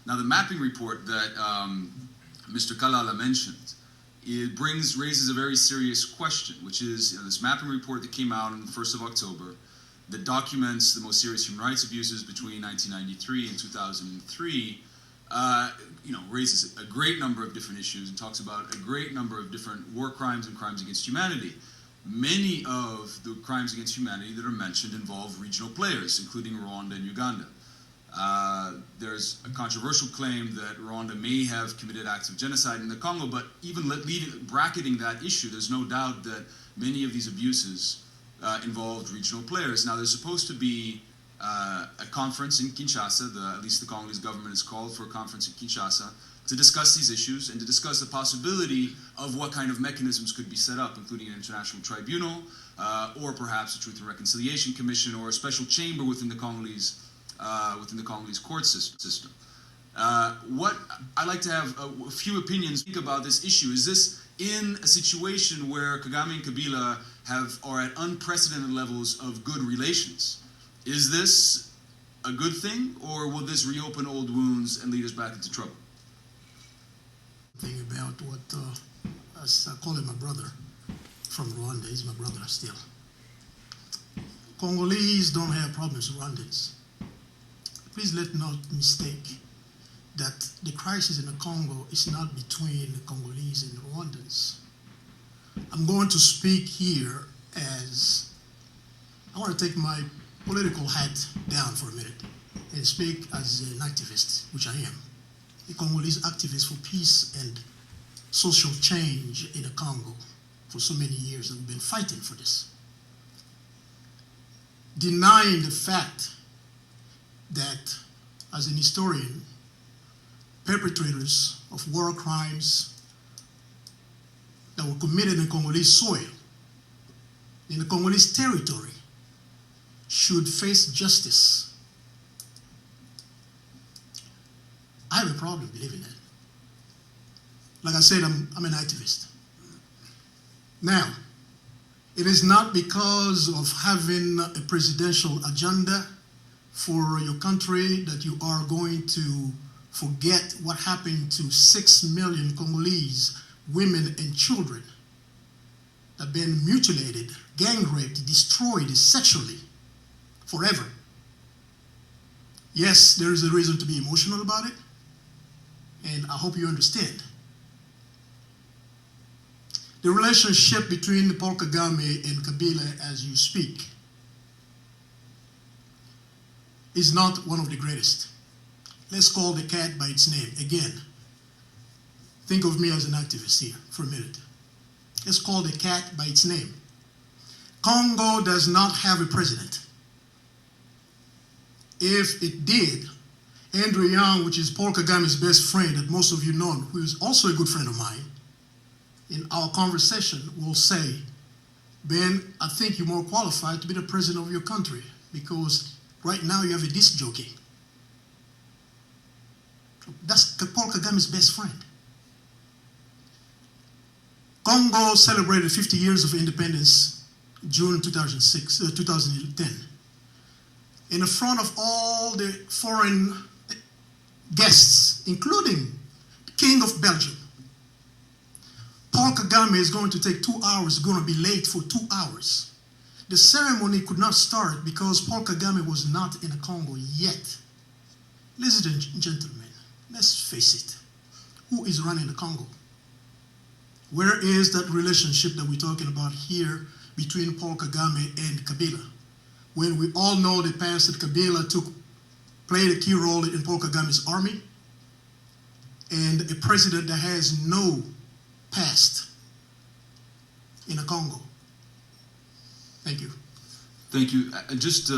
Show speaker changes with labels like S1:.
S1: Now, the mapping report that Mr. Kalala mentioned, it raises a very serious question, which is this mapping report that came out on the 1st of October that documents the most serious human rights abuses between 1993 and 2003, raises a great number of different issues and talks about a great number of different war crimes and crimes against humanity. Many of the crimes against humanity that are mentioned involve regional players, including Rwanda and Uganda. There's a controversial claim that Rwanda may have committed acts of genocide in the Congo, but even bracketing that issue, there's no doubt that many of these abuses involved regional players. Now, there's supposed to be a conference in Kinshasa, at least the Congolese government has called for a conference in Kinshasa to discuss these issues and to discuss the possibility of what kind of mechanisms could be set up, including an international tribunal, or perhaps a Truth and Reconciliation Commission, or a special chamber within the Congolese court system. What I'd like to have a few opinions think about this issue. Is this in a situation where Kagame and Kabila are at unprecedented levels of good relations? Is this a good thing, or will this reopen old wounds and lead us back into trouble?
S2: Thing about what I call him my brother from Rwanda. He's my brother still. Congolese don't have problems with Rwandans. Please let not mistake that the crisis in the Congo is not between the Congolese and the Rwandans. I'm going to speak here as, I want to take my political hat down for a minute and speak as an activist, which I am. A Congolese activist for peace and social change in the Congo for so many years, and we've been fighting for this. Denying the fact that, as an historian, perpetrators of war crimes that were committed in Congolese soil, in the Congolese territory, should face justice. I have a problem believing that. Like I said, I'm an activist. Now, it is not because of having a presidential agenda for your country that you are going to forget what happened to 6 million Congolese women and children that have been mutilated, gang raped, destroyed sexually forever. Yes, there is a reason to be emotional about it, and I hope you understand. The relationship between Paul Kagame and Kabila, as you speak, is not one of the greatest. Let's call the cat by its name. Again, think of me as an activist here for a minute. Let's call the cat by its name. Congo does not have a president. If it did, Andrew Young, which is Paul Kagame's best friend that most of you know, who is also a good friend of mine, in our conversation will say, Ben, I think you're more qualified to be the president of your country because right now you have a disc jockey. That's Paul Kagame's best friend. Congo celebrated 50 years of independence June 2010. In front of all the foreign guests, including the King of Belgium, Paul Kagame is going to take 2 hours, going to be late for 2 hours. The ceremony could not start because Paul Kagame was not in the Congo yet. Ladies and gentlemen, let's face it. Who is running the Congo? Where is that relationship that we're talking about here between Paul Kagame and Kabila? When we all know the past that Kabila played a key role in Paul Kagame's army, and a president that has no past in the Congo. Thank you.
S1: Thank you. Just